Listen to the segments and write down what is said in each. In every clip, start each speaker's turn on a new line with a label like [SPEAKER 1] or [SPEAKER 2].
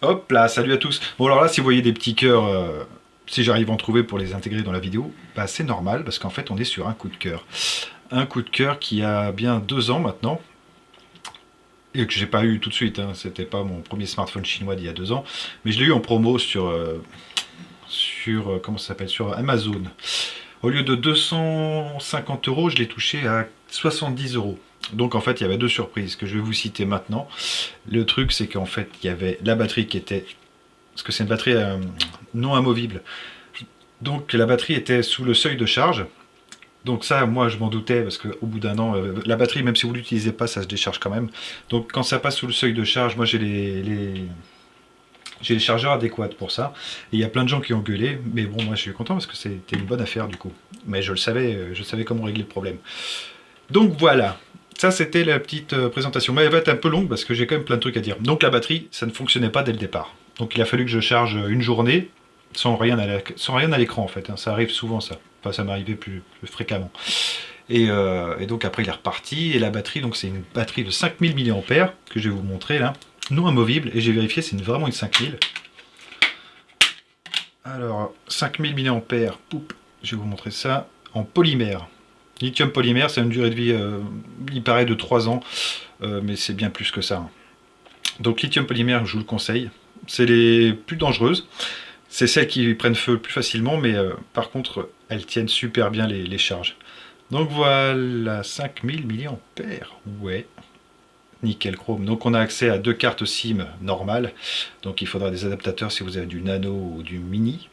[SPEAKER 1] Hop là, salut à tous. Bon alors là, si vous voyez des petits cœurs, si j'arrive à en trouver pour les intégrer dans la vidéo, bah c'est normal parce qu'en fait on est sur un coup de cœur. Un coup de cœur qui a bien 2 ans maintenant et que j'ai pas eu tout de suite. Hein. C'était pas mon premier smartphone chinois d'il y a 2 ans, mais je l'ai eu en promo sur comment ça s'appelle, sur Amazon. Au lieu de 250 euros, je l'ai touché à 70 euros. Donc en fait, il y avait deux surprises que je vais vous citer maintenant. Le truc, c'est qu'en fait, il y avait la batterie qui était, parce que c'est une batterie non amovible. Donc la batterie était sous le seuil de charge. Donc ça, moi, je m'en doutais, parce qu'au bout d'un an, la batterie, même si vous ne l'utilisez pas, ça se décharge quand même. Donc quand ça passe sous le seuil de charge, moi j'ai les chargeurs adéquats pour ça. Et il y a plein de gens qui ont gueulé, mais bon, moi je suis content parce que c'était une bonne affaire du coup. Mais je savais comment régler le problème. Donc voilà, ça c'était la petite présentation. Mais elle va être un peu longue parce que j'ai quand même plein de trucs à dire. Donc la batterie, ça ne fonctionnait pas dès le départ. Donc il a fallu que je charge une journée sans rien à l'écran en fait. Hein. Ça arrive souvent ça. Enfin ça m'arrivait plus fréquemment. Et donc après il est reparti. Et la batterie, donc c'est une batterie de 5000 mAh que je vais vous montrer là. Non amovible. Et j'ai vérifié, c'est vraiment une 5000. Alors 5000 mAh, poup, je vais vous montrer ça en polymère. Lithium polymère, c'est une durée de vie, il paraît de 3 ans, mais c'est bien plus que ça. Donc lithium polymère, je vous le conseille. C'est les plus dangereuses. C'est celles qui prennent feu plus facilement, mais par contre, elles tiennent super bien les charges. Donc voilà, 5000 mAh. Ouais, nickel chrome. Donc on a accès à deux cartes SIM normales. Donc il faudra des adaptateurs si vous avez du nano ou du mini.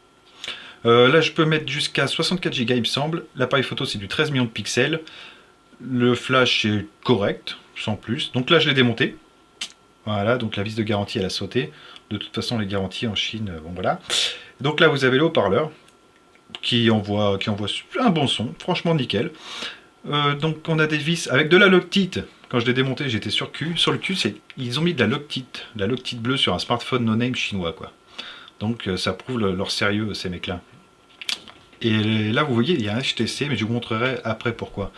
[SPEAKER 1] Là, je peux mettre jusqu'à 64 Go, il me semble. L'appareil photo, c'est du 13 millions de pixels. Le flash est correct, sans plus. Donc là, je l'ai démonté. Voilà, donc la vis de garantie, elle a sauté. De toute façon, les garanties en Chine, bon voilà. Donc là, vous avez le haut-parleur qui envoie un bon son, franchement nickel. Donc on a des vis avec de la Loctite. Quand je l'ai démonté, j'étais sur le cul, ils ont mis de la Loctite bleue sur un smartphone no-name chinois, quoi. Donc ça prouve leur sérieux, ces mecs-là. Et là, vous voyez, il y a un HTC, mais je vous montrerai après pourquoi.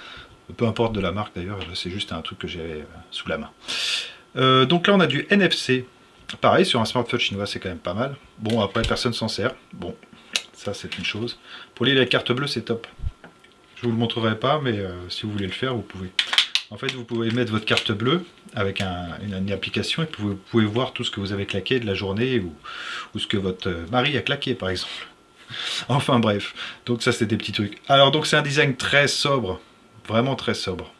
[SPEAKER 1] Peu importe de la marque d'ailleurs, c'est juste un truc que j'ai sous la main. Donc là, on a du NFC. Pareil, sur un smartphone chinois, c'est quand même pas mal. Bon, après, personne s'en sert. Bon, ça, c'est une chose. Pour lire la carte bleue, c'est top. Je vous le montrerai pas, mais si vous voulez le faire, vous pouvez. En fait, vous pouvez mettre votre carte bleue avec une application et vous pouvez voir tout ce que vous avez claqué de la journée ou ce que votre mari a claqué, par exemple. Enfin bref, donc ça c'est des petits trucs. Alors donc c'est un design très sobre, vraiment très sobre.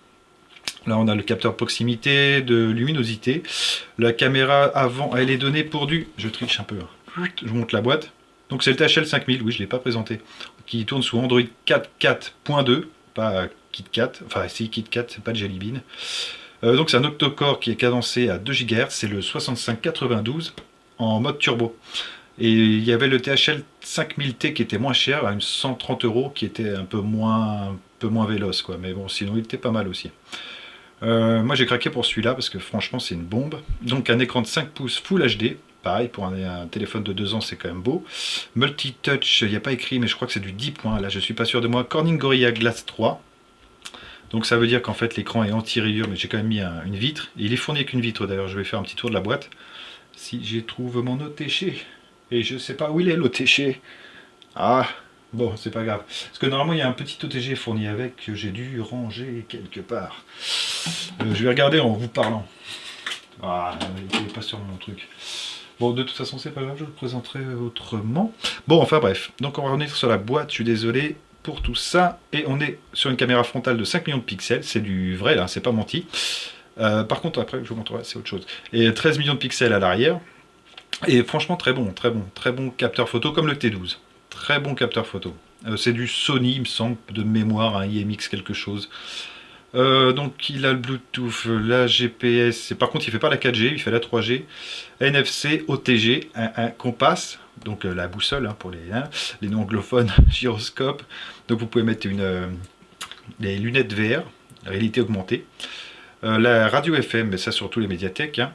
[SPEAKER 1] Là on a le capteur proximité, de luminosité. La caméra avant, elle est donnée pour du... Je triche un peu, hein. Je vous montre la boîte. Donc c'est le THL 5000, oui je ne l'ai pas présenté. Qui tourne sous Android 4.4.2, pas KitKat, enfin si KitKat, c'est pas de Jelly Bean. Donc c'est un octa-core qui est cadencé à 2 GHz, c'est le 6592 en mode turbo. Et il y avait le THL 5000T qui était moins cher, à une 130 euros, qui était un peu moins véloce, quoi. Mais bon, sinon il était pas mal aussi. Moi j'ai craqué pour celui-là parce que franchement c'est une bombe. Donc un écran de 5 pouces Full HD, pareil pour un téléphone de 2 ans c'est quand même beau. Multi-touch, il n'y a pas écrit mais je crois que c'est du 10 points, là je suis pas sûr de moi. Corning Gorilla Glass 3. Donc ça veut dire qu'en fait l'écran est anti-rayure, mais j'ai quand même mis une vitre. Et il est fourni avec une vitre d'ailleurs, je vais faire un petit tour de la boîte. Si j'y trouve mon OTG. Et je sais pas où il est l'OTG. Ah, bon, c'est pas grave. Parce que normalement, il y a un petit OTG fourni avec que j'ai dû ranger quelque part. Je vais regarder en vous parlant. Ah, il n'est pas sur mon truc. Bon, de toute façon, c'est pas grave, je le présenterai autrement. Bon, enfin bref. Donc, on va revenir sur la boîte. Je suis désolé pour tout ça. Et on est sur une caméra frontale de 5 millions de pixels. C'est du vrai, là, c'est pas menti. Par contre, après, je vous montrerai, c'est autre chose. Et 13 millions de pixels à l'arrière. Et franchement très bon capteur photo comme le T12. Très bon capteur photo. C'est du Sony, il me semble, de mémoire, un IMX quelque chose. Donc il a le Bluetooth, la GPS, par contre il fait pas la 4G, il fait la 3G. NFC, OTG, un compas, donc la boussole hein, pour les non-anglophones, gyroscope. Donc vous pouvez mettre les lunettes VR, réalité augmentée. La radio FM, mais ça sur tous les médiathèques. Hein.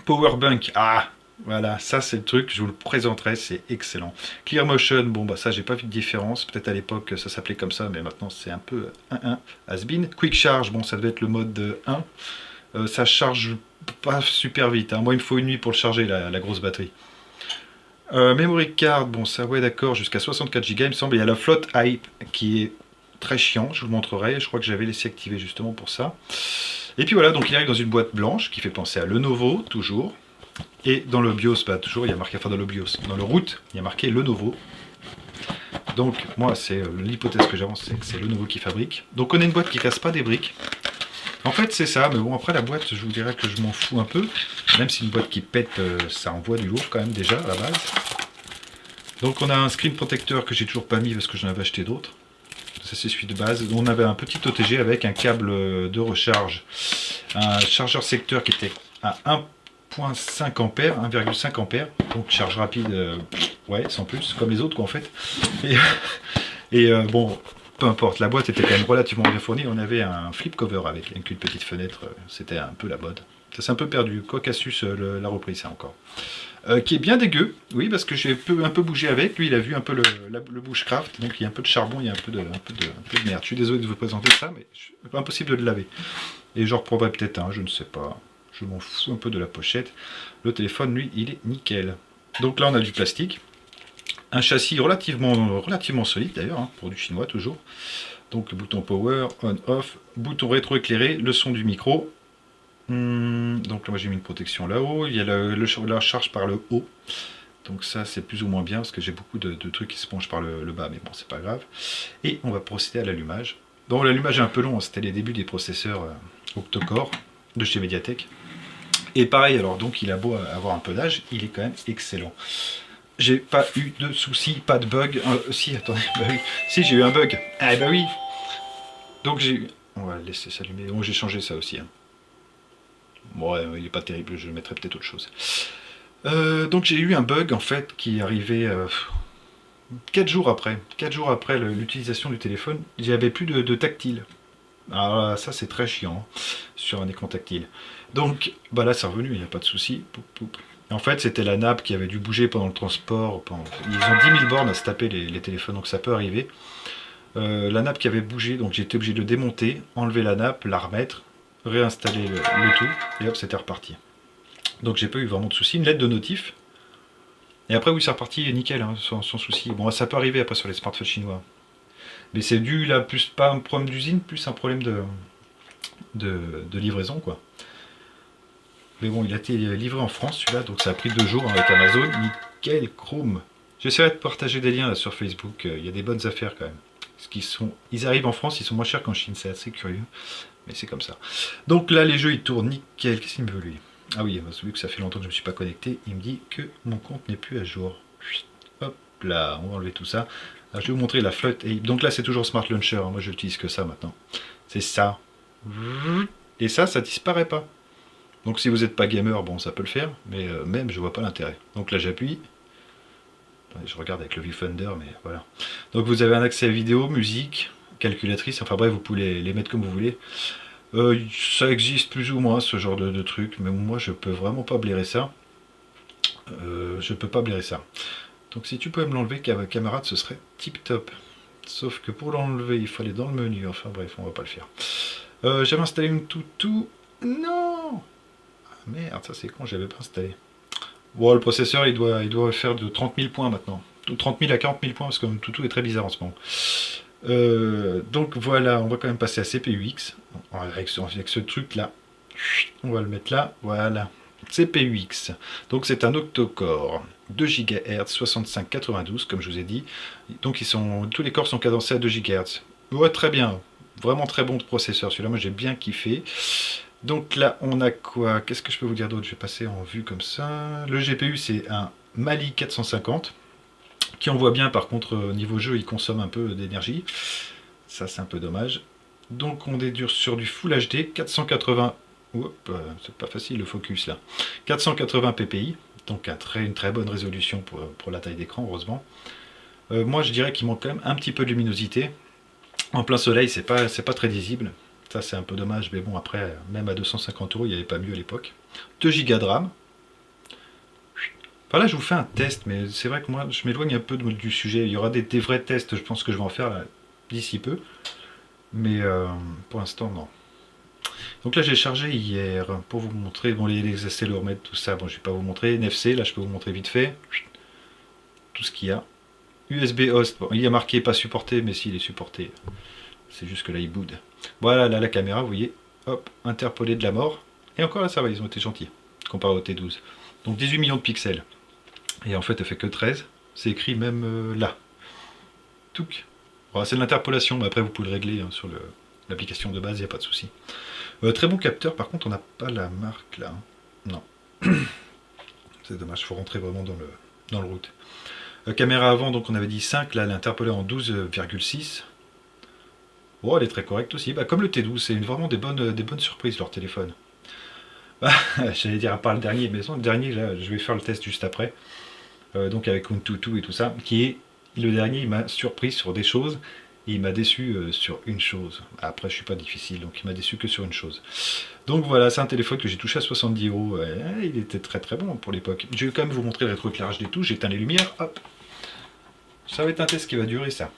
[SPEAKER 1] Powerbank, ah voilà, ça c'est le truc, je vous le présenterai, c'est excellent. Clear Motion, bon bah ça j'ai pas vu de différence, peut-être à l'époque ça s'appelait comme ça, mais maintenant c'est un peu 1-1, has-been. Quick Charge, bon ça devait être le mode 1, Ça charge pas super vite, hein. Moi il me faut une nuit pour le charger, la grosse batterie. Memory card, bon ça ouais d'accord, jusqu'à 64 Go il me semble. Il y a la flotte hype qui est très chiant, je vous le montrerai, je crois que j'avais laissé activer justement pour ça. Et puis voilà, donc il arrive dans une boîte blanche qui fait penser à Lenovo, toujours. Et dans le BIOS, bah, toujours il y a marqué, enfin dans le BIOS, dans le root, il y a marqué Lenovo. Donc moi c'est l'hypothèse que j'avance, c'est que c'est Lenovo qui fabrique. Donc on a une boîte qui casse pas des briques. En fait c'est ça, mais bon après la boîte je vous dirais que je m'en fous un peu. Même si une boîte qui pète, ça envoie du lourd quand même déjà à la base. Donc on a un screen protecteur que j'ai toujours pas mis parce que j'en avais acheté d'autres. Ça c'est celui de base. On avait un petit OTG avec un câble de recharge. Un chargeur secteur qui était à 1,5 ampères, 1,5 ampères. Donc charge rapide, ouais, sans plus, comme les autres quoi en fait. Et bon, peu importe, la boîte était quand même relativement bien fournie. On avait un flip cover avec une petite fenêtre, c'était un peu la mode. Ça s'est un peu perdu, Caucasus l'a repris ça encore. Qui est bien dégueu, oui, parce que j'ai un peu bougé avec. Lui, il a vu un peu le bushcraft, donc il y a un peu de charbon, il y a un peu de merde. Je suis désolé de vous présenter ça, mais impossible de le laver. Et j'en reprendrai peut-être un, je ne sais pas. Je m'en fous un peu de la pochette. Le téléphone, lui, il est nickel. Donc là, on a du plastique. Un châssis relativement solide d'ailleurs, hein, pour du chinois toujours. Donc le bouton power, on, off, bouton rétroéclairé, le son du micro. Donc là moi j'ai mis une protection là-haut, il y a la charge par le haut. Donc ça c'est plus ou moins bien parce que j'ai beaucoup de trucs qui se penchent par le bas, mais bon c'est pas grave. Et on va procéder à l'allumage. Donc l'allumage est un peu long, c'était les débuts des processeurs octa-core de chez Mediatek. Et pareil, alors donc il a beau avoir un peu d'âge, il est quand même excellent. J'ai pas eu de soucis, pas de bug. Si, attendez, bah oui. Si, j'ai eu un bug. Ah bah oui. Donc j'ai... On va le laisser s'allumer. Bon, j'ai changé ça aussi. Hein. Bon, ouais, il est pas terrible, je mettrai peut-être autre chose. Donc j'ai eu un bug en fait qui est arrivé 4 jours après. 4 jours après l'utilisation du téléphone, il n'y avait plus de tactile. Alors ça c'est très chiant hein, sur un écran tactile. Donc bah là c'est revenu, il n'y a pas de souci. En fait, c'était la nappe qui avait dû bouger pendant le transport. Ils ont 10 000 bornes à se taper les téléphones, donc ça peut arriver. La nappe qui avait bougé, donc j'ai été obligé de le démonter, enlever la nappe, la remettre, réinstaller le tout, et hop, c'était reparti. Donc j'ai pas eu vraiment de soucis. Une lettre de notif. Et après, oui, c'est reparti nickel, hein, sans souci. Bon, ça peut arriver après sur les smartphones chinois. Mais c'est dû là, plus pas un problème d'usine, plus un problème de livraison, quoi. Mais bon, il a été livré en France, celui-là, donc ça a pris 2 jours avec Amazon. Nickel, chrome. J'essaierai de partager des liens là sur Facebook. Il y a des bonnes affaires quand même. Ils arrivent en France, ils sont moins chers qu'en Chine, c'est assez curieux. Mais c'est comme ça. Donc là, les jeux, ils tournent nickel. Qu'est-ce qu'il me veut, lui? Ah oui, vu que ça fait longtemps que je ne me suis pas connecté, il me dit que mon compte n'est plus à jour. Hop là, on va enlever tout ça. Alors, je vais vous montrer la flotte. Et donc là, c'est toujours Smart Launcher. Hein. Moi, je n'utilise que ça maintenant. C'est ça. Et ça disparaît pas. Donc si vous n'êtes pas gamer, bon ça peut le faire, mais même je vois pas l'intérêt. Donc là j'appuie, je regarde avec le viewfinder, mais voilà. Donc vous avez un accès à vidéo, musique, calculatrice, enfin bref vous pouvez les mettre comme vous voulez. Ça existe plus ou moins ce genre de truc, mais moi je peux vraiment pas blairer ça. Je peux pas blairer ça. Donc si tu pouvais me l'enlever camarade, ce serait tip top. Sauf que pour l'enlever il faut aller dans le menu, enfin bref on va pas le faire. J'avais installé une toutou. Non. Merde, ça c'est con, j'avais pas installé. Bon, le processeur il doit faire de 30 000 points maintenant. De 30 000 à 40 000 points parce que mon toutou est très bizarre en ce moment. Donc voilà, on va quand même passer à CPU-X. Avec ce truc là, on va le mettre là, voilà. CPU-X. Donc c'est un octa-core, 2 GHz, 6592 comme je vous ai dit. Donc tous les corps sont cadencés à 2 GHz. Ouais, très bien. Vraiment très bon processeur. Celui-là, moi j'ai bien kiffé. Donc là, on a quoi? Qu'est-ce que je peux vous dire d'autre? Je vais passer en vue comme ça. Le GPU, c'est un Mali 450, qui envoie bien, par contre, au niveau jeu, il consomme un peu d'énergie. Ça, c'est un peu dommage. Donc on est sur du Full HD, 480... c'est pas facile le focus là. 480 ppi, donc une très bonne résolution pour la taille d'écran, heureusement. Moi, je dirais qu'il manque quand même un petit peu de luminosité. En plein soleil, c'est pas très visible. Ça c'est un peu dommage, mais bon après, même à 250 €, il n'y avait pas mieux à l'époque. 2 Go de RAM. Enfin là je vous fais un test, mais c'est vrai que moi je m'éloigne un peu du sujet. Il y aura des vrais tests, je pense que je vais en faire d'ici peu. Mais pour l'instant non. Donc là j'ai chargé hier pour vous montrer, bon les accéléromètres, tout ça, bon je vais pas vous montrer, NFC, là je peux vous montrer vite fait, tout ce qu'il y a. USB host, bon, il y a marqué pas supporté, mais s'il est supporté, c'est juste que là il boude. Voilà, là la caméra, vous voyez, hop, interpolé de la mort, et encore là ça va, ils ont été gentils, comparé au T12. Donc 18 millions de pixels, et en fait elle fait que 13, c'est écrit même là. Touc. Bon, c'est de l'interpolation, mais après vous pouvez le régler hein, sur l'application de base, il n'y a pas de souci. Très bon capteur, par contre on n'a pas la marque là. Non. C'est dommage, il faut rentrer vraiment dans le route. Caméra avant, donc on avait dit 5, là elle est interpolée en 12,6. Oh, elle est très correcte aussi, bah, comme le T12, c'est vraiment des bonnes surprises leur téléphone. Bah, j'allais dire à part le dernier, mais non, le dernier, là, je vais faire le test juste après. Donc avec Untutu et tout ça, qui est le dernier, il m'a surpris sur des choses. Et il m'a déçu sur une chose. Après, je suis pas difficile, donc il m'a déçu que sur une chose. Donc voilà, c'est un téléphone que j'ai touché à 70 €. Il était très très bon pour l'époque. Je vais quand même vous montrer le rétroéclairage des touches. J'éteins les lumières, hop. Ça va être un test qui va durer, ça.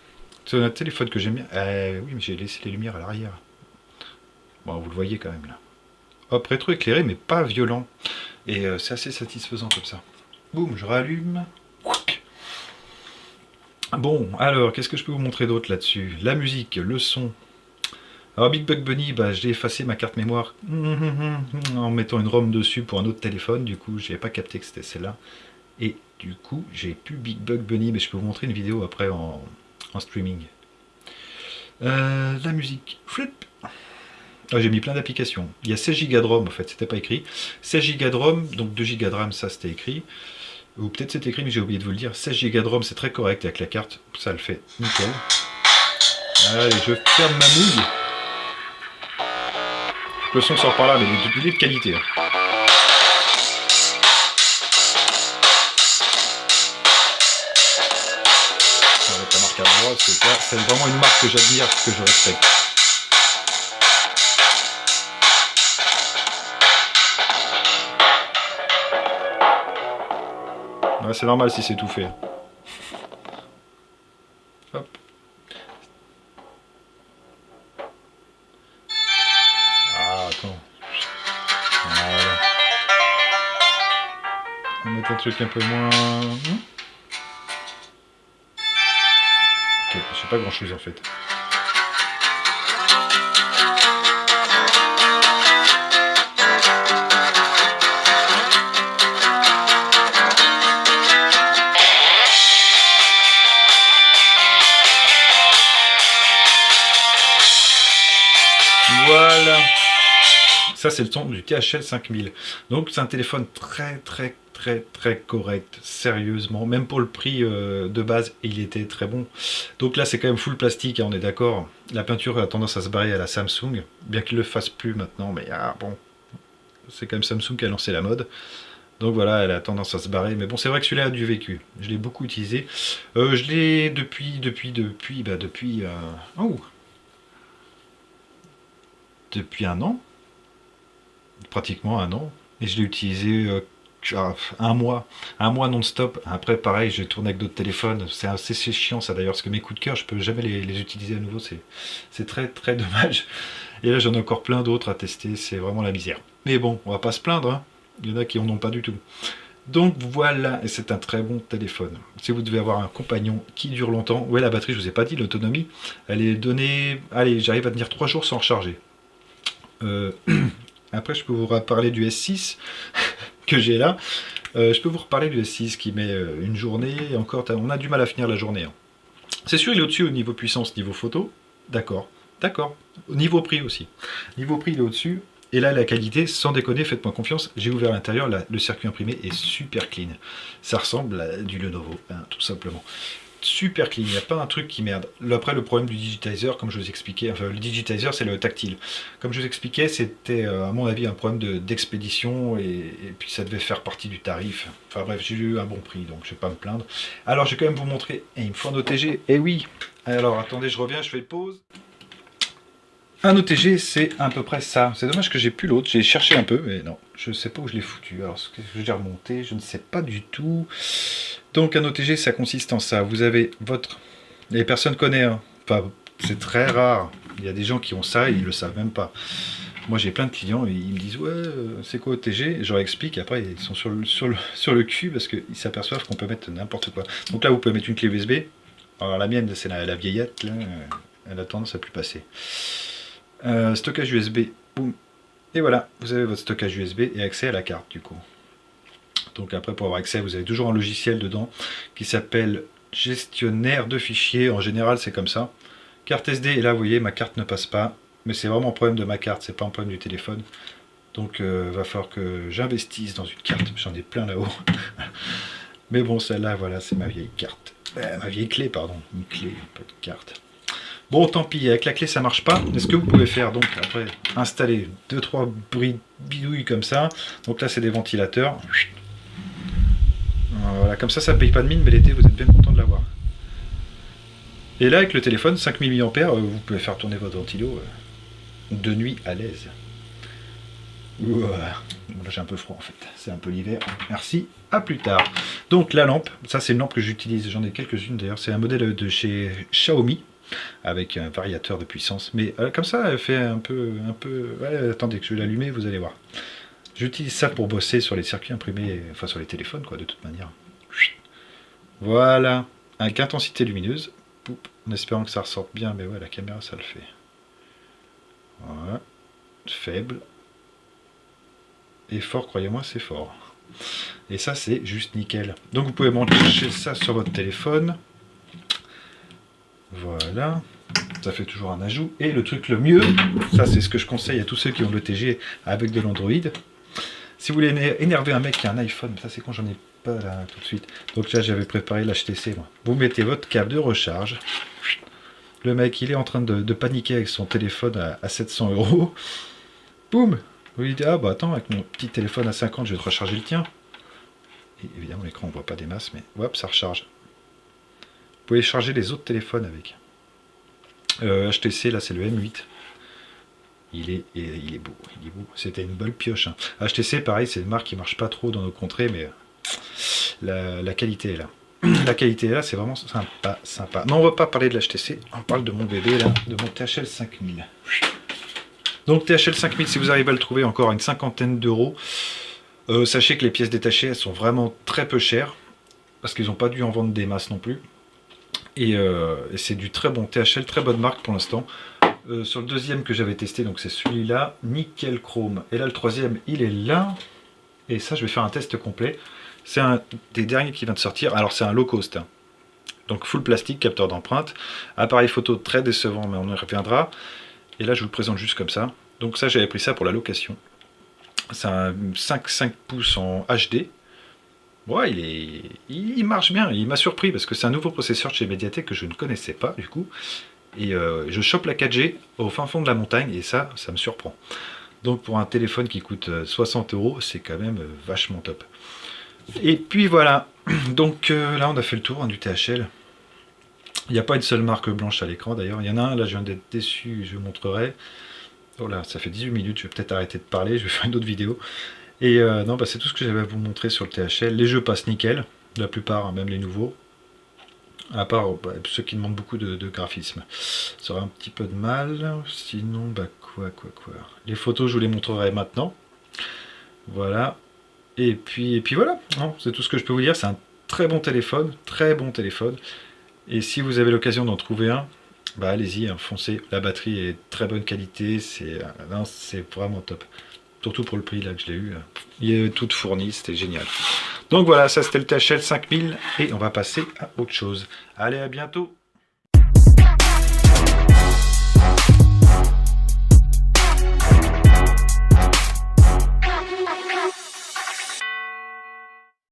[SPEAKER 1] C'est un téléphone que j'aime bien. Oui, mais j'ai laissé les lumières à l'arrière. Bon, vous le voyez quand même là. Hop, rétroéclairé, mais pas violent. Et c'est assez satisfaisant comme ça. Boum, je rallume. Bon, alors, qu'est-ce que je peux vous montrer d'autre là-dessus? La musique, le son. Alors, Big Bug Bunny, bah, j'ai effacé ma carte mémoire en mettant une ROM dessus pour un autre téléphone. Du coup, je n'avais pas capté que c'était celle-là. Et du coup, j'ai plus Big Bug Bunny, mais je peux vous montrer une vidéo après en streaming. La musique, flip. Ah, j'ai mis plein d'applications. Il y a 16 Go de ROM, en fait, c'était pas écrit. 16 Go de ROM, donc 2 Go de RAM, ça c'était écrit. Ou peut-être c'est écrit, mais j'ai oublié de vous le dire. 16 Go de ROM, c'est très correct avec la carte. Ça le fait nickel. Allez, je ferme ma mouille. Le son sort par là, mais il est de qualité. Avec la marque à droite, c'est vraiment une marque que j'admire, que je respecte. Ouais, c'est normal si c'est tout fait. Hop. Ah, attends. Voilà. On va mettre un truc un peu moins... Ok, je sais pas grand chose en fait. Voilà. Ça c'est le son du THL 5000. Donc c'est un téléphone très correct, sérieusement, même pour le prix de base, il était très bon. Donc là c'est quand même full plastique, hein, on est d'accord. La peinture a tendance à se barrer à la Samsung, bien qu'il ne le fasse plus maintenant, mais bon, c'est quand même Samsung qui a lancé la mode. Donc voilà, elle a tendance à se barrer, mais bon, c'est vrai que celui-là a du vécu. Je l'ai beaucoup utilisé. Je l'ai depuis un an, pratiquement un an, et je l'ai utilisé un mois non-stop. Après, pareil, j'ai tourné avec d'autres téléphones. C'est assez chiant ça d'ailleurs, parce que mes coups de cœur, je peux jamais les utiliser à nouveau. C'est très dommage. Et là, j'en ai encore plein d'autres à tester. C'est vraiment la misère. Mais bon, on va pas se plaindre. Hein. Il y en a qui en ont pas du tout. Donc voilà, et c'est un très bon téléphone. Si vous devez avoir un compagnon qui dure longtemps, ouais, la batterie, je vous ai pas dit, l'autonomie, elle est donnée. Allez, j'arrive à tenir 3 jours sans recharger. Après, je peux vous reparler du S6 que j'ai là. Je peux vous reparler du S6 qui met une journée. Et encore, on a du mal à finir la journée. Hein. C'est sûr, il est au-dessus au niveau puissance, niveau photo. D'accord. Au niveau prix aussi. Niveau prix, il est au-dessus. Et là, la qualité, sans déconner, faites-moi confiance. J'ai ouvert l'intérieur, le circuit imprimé est super clean. Ça ressemble à du Lenovo, hein, tout simplement. Super clean, il n'y a pas un truc qui merde. Après, le problème du digitizer, comme je vous expliquais, enfin le digitizer c'est le tactile. Comme je vous expliquais, c'était à mon avis un problème d'expédition et puis ça devait faire partie du tarif. Enfin bref, j'ai eu un bon prix, donc je vais pas me plaindre. Alors je vais quand même vous montrer, et il me faut un OTG, et oui. Alors attendez, je reviens, je fais pause. Un OTG, c'est à peu près ça. C'est dommage que j'ai plus l'autre. J'ai cherché un peu, mais non, je sais pas où je l'ai foutu. Alors, ce que j'ai remonté, je ne sais pas du tout. Donc, un OTG, ça consiste en ça. Vous avez votre... Les personnes connaissent, hein. Enfin, c'est très rare. Il y a des gens qui ont ça et ils ne le savent même pas. Moi j'ai plein de clients, ils me disent ouais c'est quoi OTG, je leur explique, et après ils sont sur le cul parce qu'ils s'aperçoivent qu'on peut mettre n'importe quoi. Donc là vous pouvez mettre une clé USB, alors la mienne c'est la vieillette, là, elle a tendance à plus passer. Stockage USB, boum, et voilà, vous avez votre stockage USB et accès à la carte du coup. Donc après pour avoir accès vous avez toujours un logiciel dedans qui s'appelle gestionnaire de fichiers, en général c'est comme ça. Carte SD, et là vous voyez ma carte ne passe pas. Mais c'est vraiment un problème de ma carte, c'est pas un problème du téléphone. Donc va falloir que j'investisse dans une carte, j'en ai plein là-haut. Mais bon, celle-là, voilà, c'est ma vieille carte. Ma vieille clé, pardon. Une clé, pas de carte. Bon, tant pis, avec la clé ça marche pas. Mais ce que vous pouvez faire, donc après, installer 2-3 bidouilles comme ça. Donc là, c'est des ventilateurs. Voilà, comme ça paye pas de mine, mais l'été, vous êtes bien content de l'avoir. Et là, avec le téléphone, 5000 mAh, vous pouvez faire tourner votre ventilo de nuit à l'aise. Bon, là j'ai un peu froid en fait, c'est un peu l'hiver. Merci, à plus tard. Donc la lampe, ça c'est une lampe que j'utilise, j'en ai quelques-unes d'ailleurs, c'est un modèle de chez Xiaomi, avec un variateur de puissance, mais comme ça elle fait un peu... Ouais, attendez que je vais l'allumer, vous allez voir. J'utilise ça pour bosser sur les circuits imprimés, enfin sur les téléphones quoi, de toute manière. Voilà, avec intensité lumineuse, en espérant que ça ressorte bien, mais ouais la caméra ça le fait. Voilà, faible. Et fort, croyez-moi, c'est fort. Et ça, c'est juste nickel. Donc vous pouvez brancher ça sur votre téléphone. Voilà. Ça fait toujours un ajout. Et le truc le mieux, ça c'est ce que je conseille à tous ceux qui ont le TG avec de l'Android. Si vous voulez énerver un mec qui a un iPhone, ça c'est quand j'en ai pas là tout de suite. Donc là j'avais préparé l'HTC. Vous mettez votre câble de recharge. Le mec il est en train de paniquer avec son téléphone à 700 €. Boum! Vous lui dites, ah bah attends, avec mon petit téléphone à 50, je vais te recharger le tien. Et évidemment, l'écran, on voit pas des masses, mais hop, ça recharge. Vous pouvez charger les autres téléphones avec. HTC, là, c'est le M8. Il est beau, il est beau. C'était une bonne pioche. Hein. HTC, pareil, c'est une marque qui marche pas trop dans nos contrées, mais la qualité est là. La qualité est là, c'est vraiment sympa, sympa. Mais on va pas parler de l'HTC, on parle de mon bébé, là, de mon THL 5000. Donc THL 5000, si vous arrivez à le trouver, encore une cinquantaine d'euros. Sachez que les pièces détachées, elles sont vraiment très peu chères, parce qu'ils n'ont pas dû en vendre des masses non plus. Et c'est du très bon THL, très bonne marque pour l'instant. Sur le deuxième que j'avais testé, donc c'est celui-là, nickel chrome. Et là, le troisième, il est là. Et ça, je vais faire un test complet. C'est un des derniers qui vient de sortir. Alors, c'est un low cost. Hein. Donc, full plastique, capteur d'empreinte. Appareil photo très décevant, mais on y reviendra. Et là, je vous le présente juste comme ça. Donc ça, j'avais pris ça pour la location. C'est un 5 pouces en HD. Ouais, il marche bien. Il m'a surpris parce que c'est un nouveau processeur de chez Mediatek que je ne connaissais pas du coup. Et je chope la 4G au fin fond de la montagne et ça me surprend. Donc pour un téléphone qui coûte 60 €, c'est quand même vachement top. Et puis voilà. Donc là, on a fait le tour du THL. Il n'y a pas une seule marque blanche à l'écran d'ailleurs. Il y en a un, là je viens d'être déçu, je vous montrerai. Oh là, ça fait 18 minutes, je vais peut-être arrêter de parler, je vais faire une autre vidéo. Et non, bah, c'est tout ce que j'avais à vous montrer sur le THL. Les jeux passent nickel, la plupart, hein, même les nouveaux. À part ceux qui demandent beaucoup de graphisme. Ça aura un petit peu de mal. Sinon, bah quoi. Les photos, je vous les montrerai maintenant. Voilà. Et puis voilà, c'est tout ce que je peux vous dire. C'est un très bon téléphone, très bon téléphone. Et si vous avez l'occasion d'en trouver un, bah allez-y, hein, foncez. La batterie est de très bonne qualité, c'est vraiment top. Surtout pour le prix là que je l'ai eu. Il est tout fourni, c'était génial. Donc voilà, ça c'était le THL 5000 et on va passer à autre chose. Allez, à bientôt.